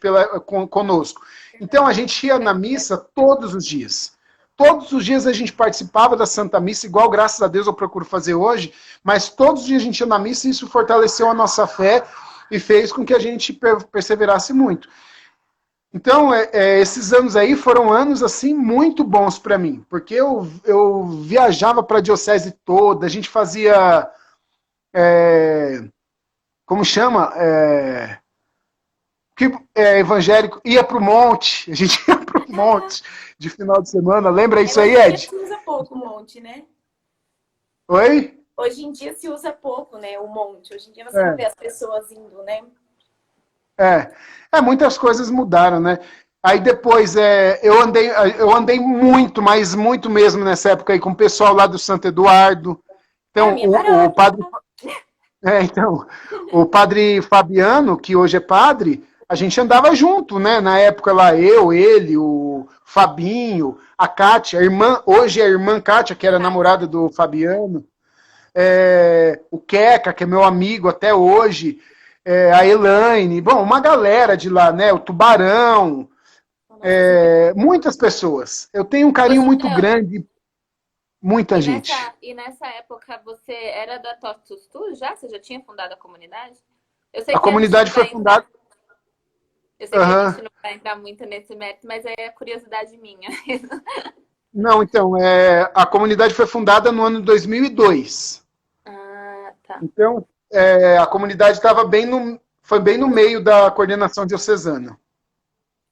conosco. Então, a gente ia na missa todos os dias. Todos os dias a gente participava da Santa Missa, igual, graças a Deus, eu procuro fazer hoje, mas todos os dias a gente ia na missa e isso fortaleceu a nossa fé e fez com que a gente perseverasse muito. Então, esses anos aí foram anos, assim, muito bons para mim, porque eu viajava para a diocese toda, a gente fazia... como chama? Evangélico, ia para o monte, a gente ia para o monte de final de semana, lembra isso aí, Ed? Hoje em dia se usa pouco o monte, né? Oi? Hoje em dia se usa pouco, né, o monte. Hoje em dia você não vê as pessoas indo, né? Muitas coisas mudaram, né? Aí depois, eu andei muito, mas muito mesmo nessa época aí com o pessoal lá do Santo Eduardo. Então, o padre... o padre Fabiano, que hoje é padre, a gente andava junto, né? Na época lá, ele, o Fabinho, a Kátia, hoje é a irmã Kátia, que era namorada do Fabiano, o Queca, que é meu amigo até hoje, a Elaine, bom, uma galera de lá, né? O Tubarão, muitas pessoas. Eu tenho um carinho muito grande. Muita gente. E nessa época você era da Totus Tu já? Você já tinha fundado a comunidade? Eu sei a comunidade foi fundada... Eu sei que a gente não vai entrar muito nesse mérito, mas é curiosidade minha. Não, então, a comunidade foi fundada no ano 2002. Ah, tá. Então, a comunidade foi bem no meio da coordenação diocesana.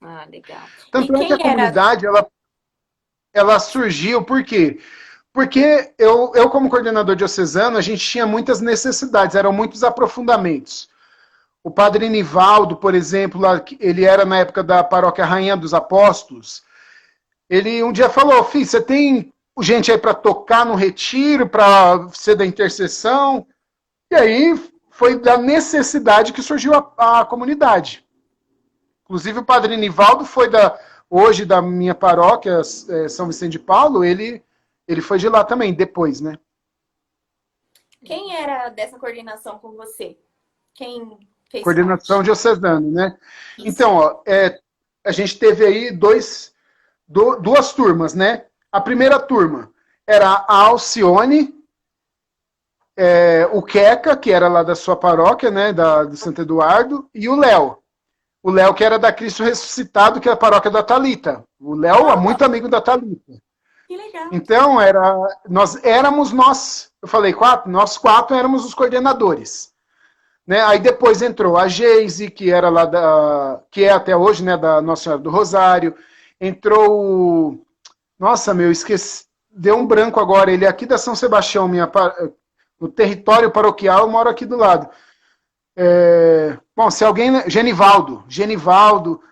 Ah, legal. Tanto é que a comunidade, ela surgiu, por quê? Porque eu, como coordenador diocesano, a gente tinha muitas necessidades, eram muitos aprofundamentos. O padre Nivaldo, por exemplo, ele era na época da paróquia Rainha dos Apóstolos, ele um dia falou, filho, você tem gente aí para tocar no retiro, para ser da intercessão? E aí foi da necessidade que surgiu a comunidade. Inclusive o padre Nivaldo foi hoje da minha paróquia, São Vicente de Paulo, ele foi de lá também, depois, né? Quem era dessa coordenação com você? Quem fez coordenação parte? diocesana, né? Isso. Então, a gente teve aí duas turmas, né? A primeira turma era a Alcione, o Queca, que era lá da sua paróquia, né? Do Santo Eduardo, e o Léo. O Léo, que era da Cristo Ressuscitado, que é a paróquia da Thalita. O Léo é muito amigo da Thalita. Que legal. Então, eu falei nós quatro éramos os coordenadores. Né? Aí depois entrou a Geise, que era lá que é até hoje, né, da Nossa Senhora do Rosário. Entrou nossa, esqueci, deu um branco agora, ele é aqui da São Sebastião, no território paroquial, eu moro aqui do lado. Bom, se alguém... Genivaldo,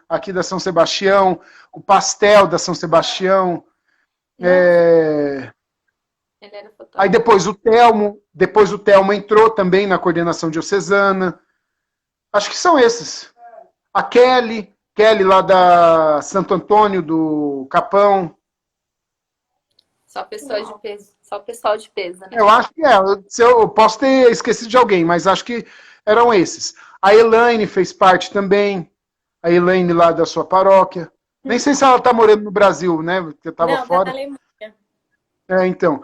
aqui da São Sebastião, o Pastel da São Sebastião. Ele era fotógrafo. Aí depois o Telmo entrou também na coordenação diocesana. Acho que são esses. A Kelly lá da Santo Antônio do Capão. Só pessoal de peso. Só pessoal de peso, né? Eu acho que eu posso ter esquecido de alguém, mas acho que eram esses. A Elaine fez parte também. A Elaine lá da sua paróquia. Nem sei se ela está morando no Brasil, né? Porque eu estava fora. Tá na Alemanha. Então.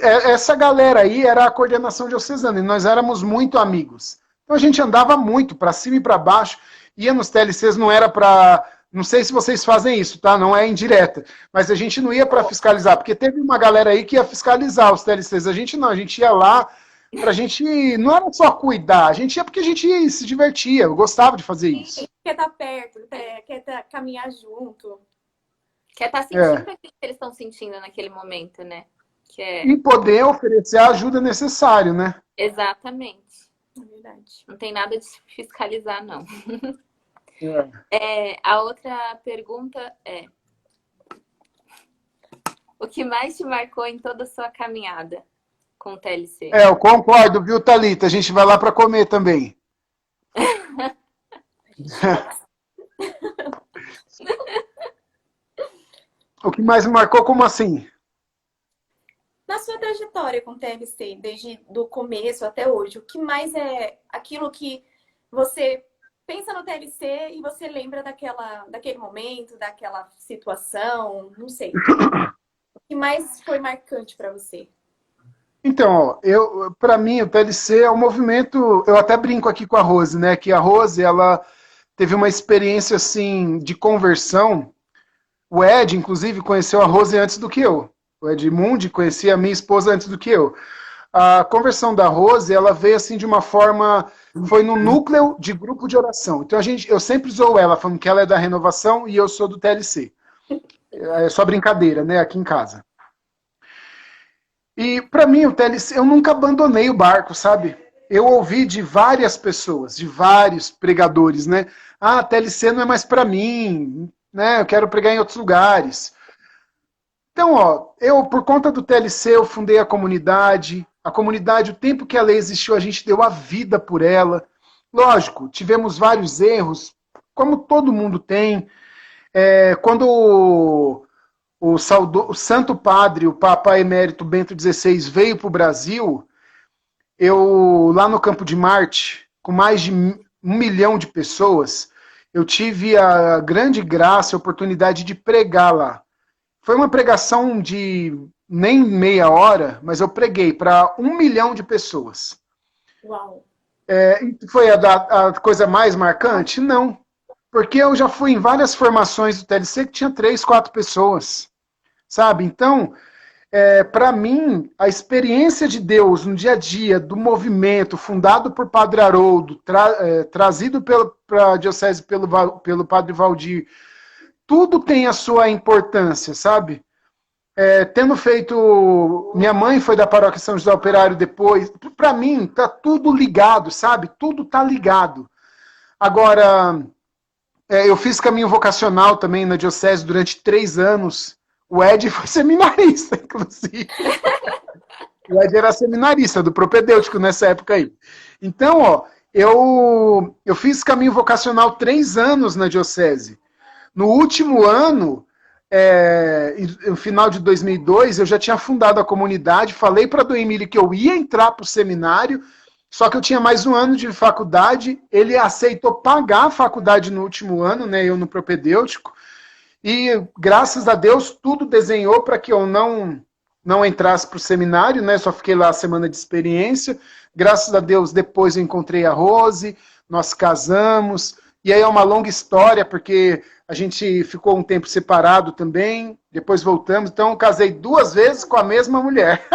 Essa galera aí era a coordenação diocesana, e nós éramos muito amigos. Então a gente andava muito, para cima e para baixo, ia nos TLCs, não era para... Não sei se vocês fazem isso, tá? Não é indireta. Mas a gente não ia para fiscalizar, porque teve uma galera aí que ia fiscalizar os TLCs. A gente não, a gente ia lá pra gente... Não era só cuidar, a gente ia porque a gente se divertia, eu gostava de fazer isso. Quer estar perto, quer caminhar junto. Quer estar sentindo aquilo que eles estão sentindo naquele momento, né? E poder oferecer a ajuda necessária, né? Exatamente. É verdade. Não tem nada de fiscalizar, não. A outra pergunta é: o que mais te marcou em toda a sua caminhada com o TLC? Eu concordo, viu, Thalita? A gente vai lá para comer também. O que mais me marcou, como assim? Na sua trajetória com o TLC, desde o começo até hoje, o que mais é aquilo que você pensa no TLC e você lembra daquele momento, daquela situação, não sei. O que mais foi marcante para você? Então, para mim, o TLC é um movimento... Eu até brinco aqui com a Rose, né? Que a Rose, ela teve uma experiência, assim, de conversão. O Ed, inclusive, conheceu a Rose antes do que eu. O Edmundo conhecia a minha esposa antes do que eu. A conversão da Rose, ela veio assim de uma forma... Foi no núcleo de grupo de oração. Então, eu sempre zoo ela, falando que ela é da renovação e eu sou do TLC. É só brincadeira, né? Aqui em casa. E, para mim, o TLC... Eu nunca abandonei o barco, sabe? Eu ouvi de várias pessoas, de vários pregadores, né? Ah, TLC não é mais para mim, né? Eu quero pregar em outros lugares. Então, eu, por conta do TLC, eu fundei a comunidade. A comunidade, o tempo que ela existiu, a gente deu a vida por ela. Lógico, tivemos vários erros, como todo mundo tem. Quando o Santo Padre, o Papa Emérito Bento XVI, veio para o Brasil, eu, lá no Campo de Marte, com mais de 1 milhão de pessoas, eu tive a grande graça, a oportunidade de pregar lá. Foi uma pregação de nem meia hora, mas eu preguei para 1 milhão de pessoas. Uau! Foi a coisa mais marcante? Não. Porque eu já fui em várias formações do TLC que tinha 3, 4 pessoas. Sabe? Então, para mim, a experiência de Deus no dia a dia, do movimento fundado por Padre Haroldo, trazido para a Diocese pelo Padre Valdir, tudo tem a sua importância, sabe? Tendo feito... Minha mãe foi da Paróquia São José Operário depois. Para mim, tá tudo ligado, sabe? Tudo tá ligado. Agora, eu fiz caminho vocacional também na Diocese durante 3 anos. O Ed foi seminarista, inclusive. O Ed era seminarista do propedêutico nessa época aí. Então, eu fiz caminho vocacional 3 anos na Diocese. No último ano, no final de 2002, eu já tinha fundado a comunidade, falei para Dom Emílio que eu ia entrar para o seminário, só que eu tinha mais 1 ano de faculdade, ele aceitou pagar a faculdade no último ano, né, eu no propedêutico, e graças a Deus tudo desenhou para que eu não entrasse para o seminário, né, só fiquei lá a semana de experiência. Graças a Deus depois eu encontrei a Rose, nós casamos, e aí é uma longa história, porque a gente ficou um tempo separado também, depois voltamos, então eu casei 2 vezes com a mesma mulher.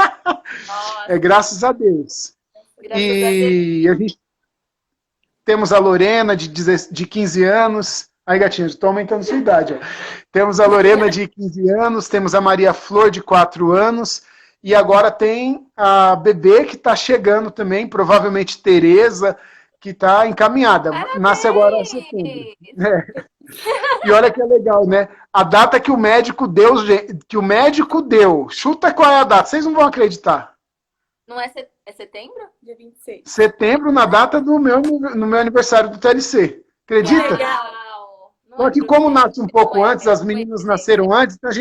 Graças a Deus. A gente temos a Lorena, de 15 anos. Aí, gatinho, estou aumentando sua idade. Temos a Lorena, de 15 anos, temos a Maria Flor, de 4 anos, e agora tem a bebê que está chegando também, provavelmente Tereza, que está encaminhada. Parabéns! Nasce agora em setembro. E olha que é legal, né? A data que o médico deu, chuta qual é a data, vocês não vão acreditar. Não é setembro? Dia 26. Setembro, na data no meu aniversário do TLC. Acredita? Legal! Só que como nasce um pouco antes, as meninas nasceram antes, então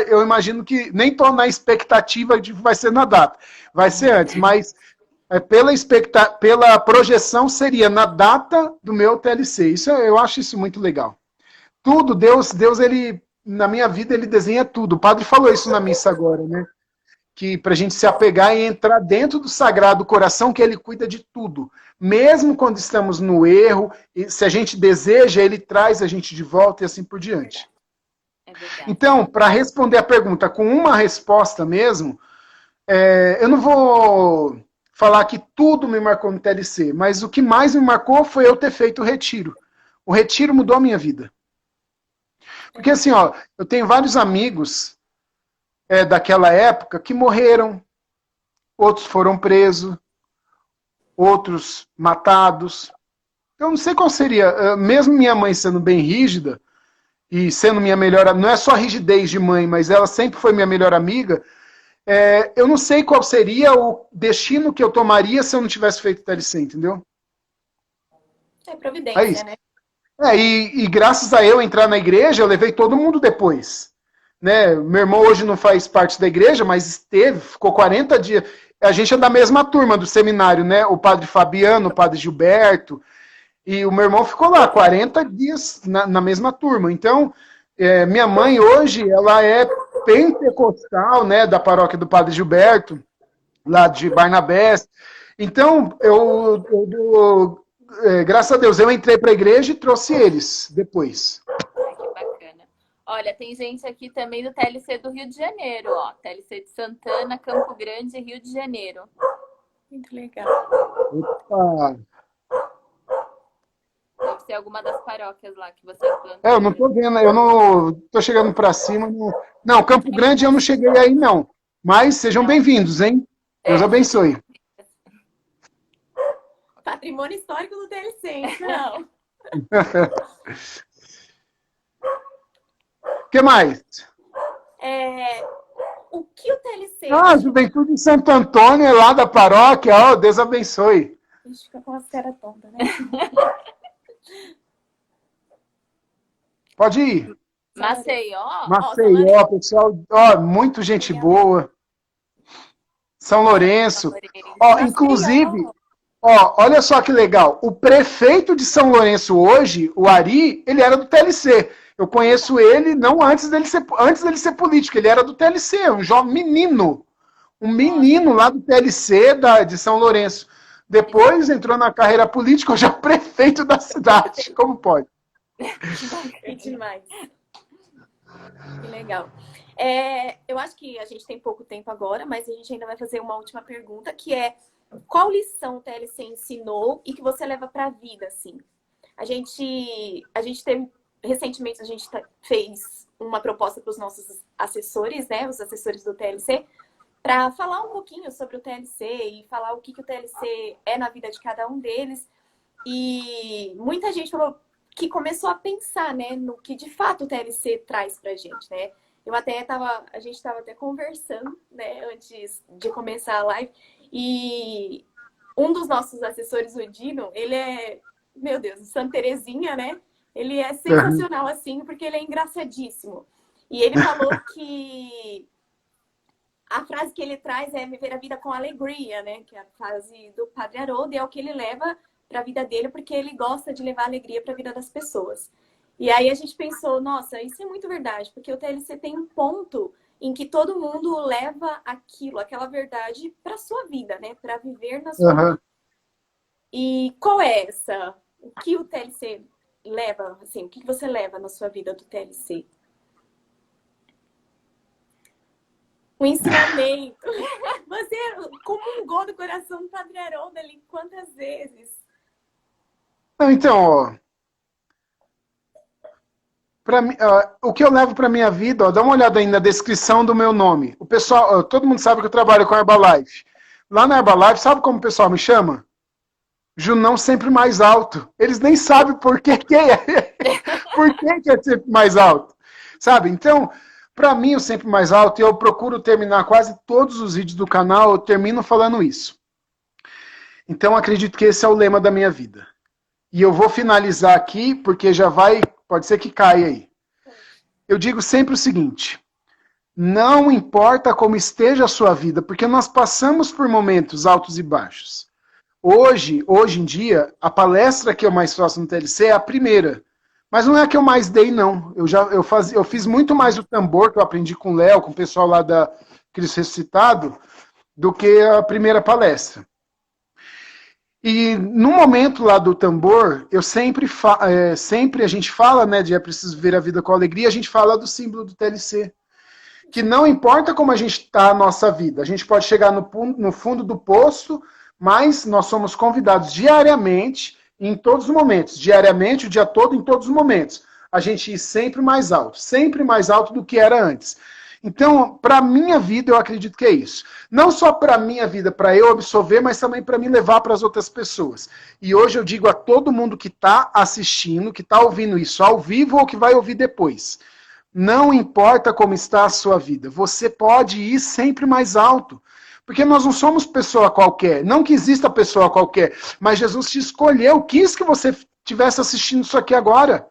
eu imagino que nem estou na expectativa de que vai ser na data. Vai ser antes, mas pela projeção seria na data do meu TLC. Eu acho isso muito legal. Tudo, Deus, ele, na minha vida, ele desenha tudo. O padre falou isso na missa agora, né? que para a gente se apegar e entrar dentro do Sagrado Coração, que ele cuida de tudo. Mesmo quando estamos no erro, se a gente deseja, ele traz a gente de volta e assim por diante. É verdade. Então, para responder a pergunta com uma resposta mesmo, eu não vou falar que tudo me marcou no TLC, mas o que mais me marcou foi eu ter feito o retiro. O retiro mudou a minha vida. Porque assim, ó, eu tenho vários amigos daquela época que morreram, outros foram presos, outros matados. Eu não sei qual seria, mesmo minha mãe sendo bem rígida, e sendo minha melhor, não é só rigidez de mãe, mas ela sempre foi minha melhor amiga, eu não sei qual seria o destino que eu tomaria se eu não tivesse feito TLC, entendeu? É providência, né? E graças a eu entrar na igreja, eu levei todo mundo depois. Né? Meu irmão hoje não faz parte da igreja, mas esteve, ficou 40 dias. A gente é da mesma turma do seminário, né? O padre Fabiano, o padre Gilberto, e o meu irmão ficou lá 40 dias na mesma turma. Então, minha mãe hoje, ela é pentecostal, né? Da paróquia do padre Gilberto, lá de Barnabés. Então, graças a Deus, eu entrei para a igreja e trouxe eles depois. Que bacana. Olha, tem gente aqui também do TLC do Rio de Janeiro, ó. TLC de Santana, Campo Grande, Rio de Janeiro. Muito legal. Opa! Deve ser alguma das paróquias lá que você implantou. Eu não tô vendo, eu não tô chegando para cima. Não, Campo Grande eu não cheguei aí, não. Mas sejam bem-vindos, hein? Deus abençoe. Patrimônio histórico do TLC, não. O que mais? O que o TLC... Juventude de Santo Antônio, é lá da paróquia, ó, Deus abençoe. A gente fica com as caras tontas, né? Pode ir. Maceió, pessoal, ó, muito gente boa. São Lourenço. Ó, inclusive, ó, olha só que legal. O prefeito de São Lourenço hoje, o Ari, ele era do TLC. Eu conheço ele não antes dele ser político, ele era do TLC, um jovem menino. Um menino lá do TLC de São Lourenço. Depois entrou na carreira política, hoje é o prefeito da cidade. Como pode? Que demais. Que legal. Eu acho que a gente tem pouco tempo agora, mas a gente ainda vai fazer uma última pergunta, que é: qual lição o TLC ensinou e que você leva para a vida, assim? A gente teve, recentemente, a gente fez uma proposta para os nossos assessores, né, os assessores do TLC, para falar um pouquinho sobre o TLC e falar o que o TLC é na vida de cada um deles. E muita gente falou que começou a pensar, né, no que de fato o TLC traz pra gente, né? A gente estava até conversando, né, antes de começar a live, e um dos nossos assessores, o Dino, ele é, meu Deus, Santa Terezinha, né? Ele é sensacional, assim, porque ele é engraçadíssimo. E ele falou que a frase que ele traz é viver a vida com alegria, né? Que é a frase do Padre Haroldo, e é o que ele leva para a vida dele, porque ele gosta de levar alegria para a vida das pessoas. E aí a gente pensou, nossa, isso é muito verdade, porque o TLC tem um ponto em que todo mundo leva aquela verdade para sua vida, né? Para viver na sua vida. E qual é essa? O que o TLC leva, assim, o que você leva na sua vida do TLC? O ensinamento. Você comungou do coração do Padre Haroldo ali quantas vezes? Então, ó, o que eu levo para minha vida, ó, dá uma olhada aí na descrição do meu nome. O pessoal, todo mundo sabe que eu trabalho com a Herbalife. Lá na Herbalife, sabe como o pessoal me chama? Junão sempre mais alto. Eles nem sabem por que por que é sempre mais alto. Sabe? Então, para mim, o sempre mais alto, e eu procuro terminar quase todos os vídeos do canal, eu termino falando isso. Então, acredito que esse é o lema da minha vida. E eu vou finalizar aqui, porque pode ser que caia aí. Eu digo sempre o seguinte: não importa como esteja a sua vida, porque nós passamos por momentos altos e baixos. Hoje em dia, a palestra que eu mais faço no TLC é a primeira. Mas não é a que eu mais dei, não. Eu fiz muito mais o tambor, que eu aprendi com o Léo, com o pessoal lá Cristo ressuscitado do que a primeira palestra. E no momento lá do tambor, eu sempre a gente fala, né, de é preciso ver a vida com alegria, a gente fala do símbolo do TLC. Que não importa como a gente está a nossa vida, a gente pode chegar no fundo do poço, mas nós somos convidados diariamente, em todos os momentos, diariamente, o dia todo, em todos os momentos, a gente ir sempre mais alto do que era antes. Então, para a minha vida, eu acredito que é isso. Não só para a minha vida, para eu absorver, mas também para me levar para as outras pessoas. E hoje eu digo a todo mundo que está assistindo, que está ouvindo isso ao vivo ou que vai ouvir depois. Não importa como está a sua vida, você pode ir sempre mais alto. Porque nós não somos pessoa qualquer. Não que exista pessoa qualquer, mas Jesus te escolheu, quis que você estivesse assistindo isso aqui agora.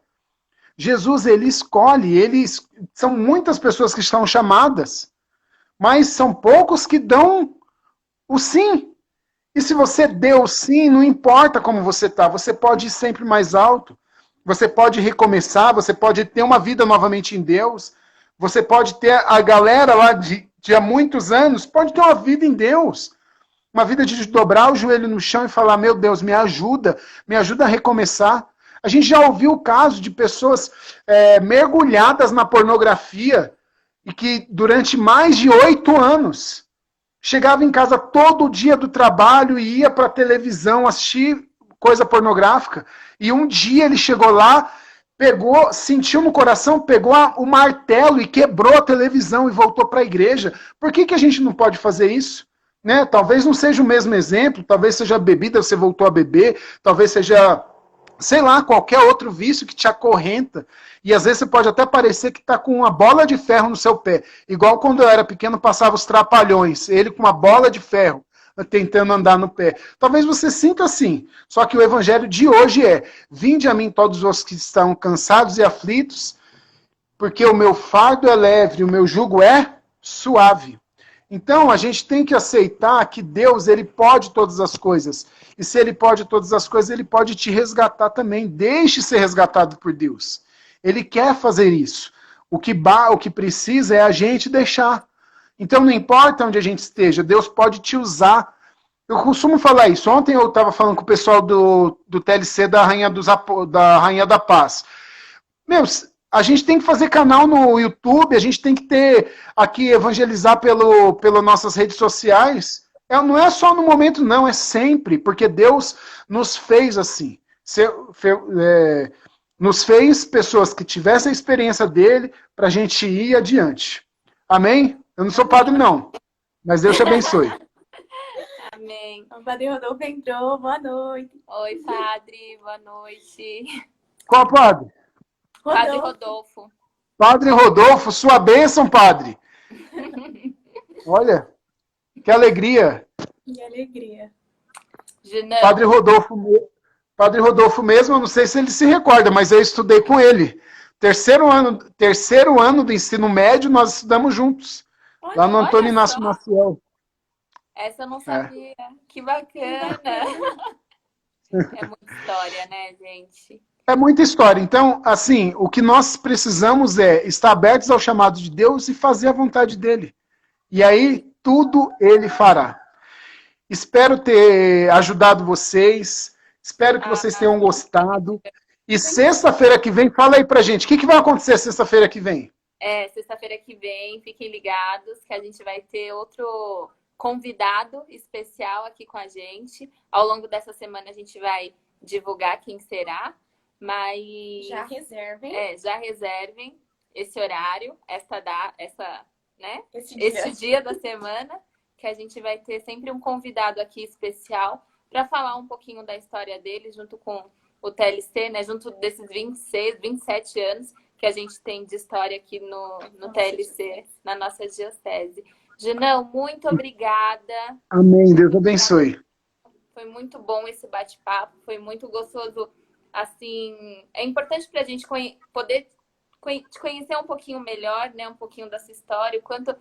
Jesus, ele escolhe, são muitas pessoas que estão chamadas, mas são poucos que dão o sim. E se você deu o sim, não importa como você está, você pode ir sempre mais alto, você pode recomeçar, você pode ter uma vida novamente em Deus, você pode ter a galera lá de há muitos anos, pode ter uma vida em Deus, uma vida de dobrar o joelho no chão e falar, meu Deus, me ajuda a recomeçar. A gente já ouviu o caso de pessoas mergulhadas na pornografia e que durante mais de 8 anos chegava em casa todo dia do trabalho e ia para a televisão assistir coisa pornográfica. E um dia ele chegou lá, pegou, sentiu no coração, pegou o martelo e quebrou a televisão e voltou para a igreja. Por que a gente não pode fazer isso? Né? Talvez não seja o mesmo exemplo, talvez seja a bebida, você voltou a beber, talvez seja, sei lá, qualquer outro vício que te acorrenta. E às vezes você pode até parecer que está com uma bola de ferro no seu pé. Igual quando eu era pequeno, passava os trapalhões. Ele com uma bola de ferro, tentando andar no pé. Talvez você sinta assim. Só que o evangelho de hoje é: vinde a mim todos os que estão cansados e aflitos, porque o meu fardo é leve e o meu jugo é suave. Então, a gente tem que aceitar que Deus, ele pode todas as coisas. E se ele pode todas as coisas, ele pode te resgatar também. Deixe ser resgatado por Deus. Ele quer fazer isso. O que precisa é a gente deixar. Então, não importa onde a gente esteja, Deus pode te usar. Eu costumo falar isso. Ontem eu estava falando com o pessoal do TLC da Rainha da Paz. Meu, a gente tem que fazer canal no YouTube, a gente tem que ter aqui, evangelizar pelas nossas redes sociais. Não é só no momento, não, é sempre, porque Deus nos fez assim. Nos fez pessoas que tivessem a experiência dele para a gente ir adiante. Amém? Eu não sou padre, não, mas Deus te abençoe. Amém. O Padre Rodolfo entrou, boa noite. Oi, padre, boa noite. Qual padre? Padre Rodolfo. Padre Rodolfo, sua bênção, padre. Olha, que alegria. Que alegria. Junão. Padre Rodolfo mesmo, eu não sei se ele se recorda, mas eu estudei com ele. Terceiro ano do ensino médio, nós estudamos juntos. Olha, lá no Antônio Inácio Maciel. Essa eu não sabia. Que bacana. É muita história, né, gente? É muita história. Então, assim, o que nós precisamos é estar abertos ao chamado de Deus e fazer a vontade dele. E aí, tudo ele fará. Espero ter ajudado vocês. Espero que vocês tenham gostado. E sexta-feira que vem, fala aí pra gente, o que vai acontecer sexta-feira que vem? Sexta-feira que vem, fiquem ligados que a gente vai ter outro convidado especial aqui com a gente. Ao longo dessa semana a gente vai divulgar quem será, mas já reservem. Já reservem esse horário, esse dia da semana, que a gente vai ter sempre um convidado aqui especial para falar um pouquinho da história dele, junto com o TLC, né? Junto desses 26, 27 anos que a gente tem de história aqui no TLC, na nossa diocese. Junão, muito obrigada. Amém, Deus abençoe. Foi muito bom esse bate-papo, foi muito gostoso. Assim, é importante para a gente poder te conhecer um pouquinho melhor, né? Um pouquinho dessa história, o quanto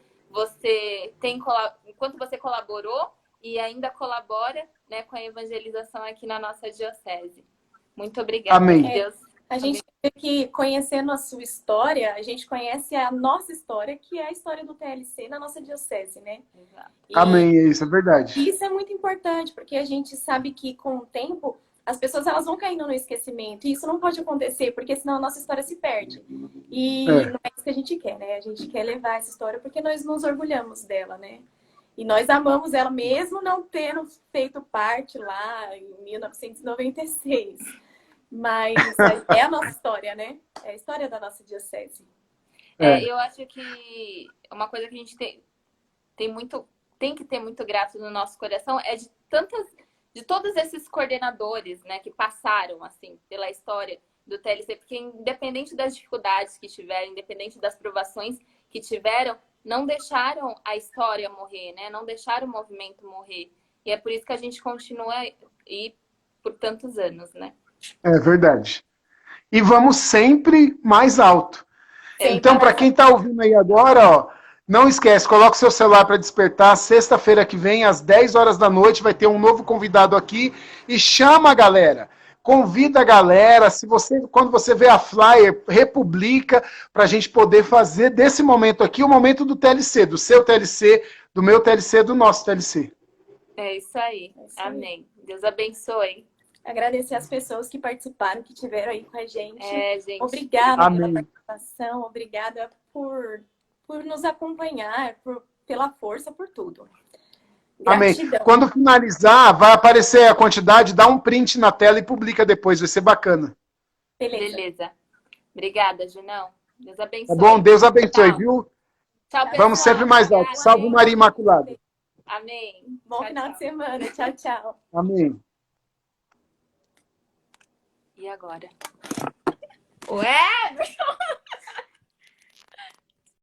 você colaborou e ainda colabora, né, com a evangelização aqui na nossa diocese. Muito obrigada. Amém. Deus. A gente que conhecendo a sua história, a gente conhece a nossa história, que é a história do TLC na nossa diocese, né? Exato. Amém, isso é verdade. E isso é muito importante, porque a gente sabe que com o tempo as pessoas elas vão caindo no esquecimento. E isso não pode acontecer, porque senão a nossa história se perde. E não é isso que a gente quer, né? A gente quer levar essa história porque nós nos orgulhamos dela, né? E nós amamos ela mesmo não tendo feito parte lá em 1996. Mas é a nossa história, né? É a história da nossa diocese. Eu acho que uma coisa que a gente tem que ter muito grato no nosso coração é de todos esses coordenadores, né, que passaram assim pela história do TLC, porque independente das dificuldades que tiveram, independente das provações que tiveram, não deixaram a história morrer, né? Não deixaram o movimento morrer. E é por isso que a gente continua aí por tantos anos, né? É verdade. E vamos sempre mais alto. Então, para quem está ouvindo aí agora, ó, não esquece, coloca o seu celular para despertar. Sexta-feira que vem, às 10 horas da noite, vai ter um novo convidado aqui. E chama a galera. Convida a galera. Quando você vê a flyer, republica para a gente poder fazer desse momento aqui o momento do TLC, do seu TLC, do meu TLC, do nosso TLC. É isso aí. Amém. Deus abençoe. Agradecer as pessoas que participaram, que estiveram aí com a gente. Gente. Obrigada pela participação, obrigada por nos acompanhar, pela força, por tudo. Gratidão. Amém. Quando finalizar, vai aparecer a quantidade, dá um print na tela e publica depois, vai ser bacana. Beleza. Obrigada, Junão. Deus abençoe. Tá bom? Deus abençoe, viu? Tchau, pessoal. Vamos sempre mais alto. Salve Maria Imaculada. Amém. Bom final de semana. Tchau, tchau. Amém. E agora? Ué!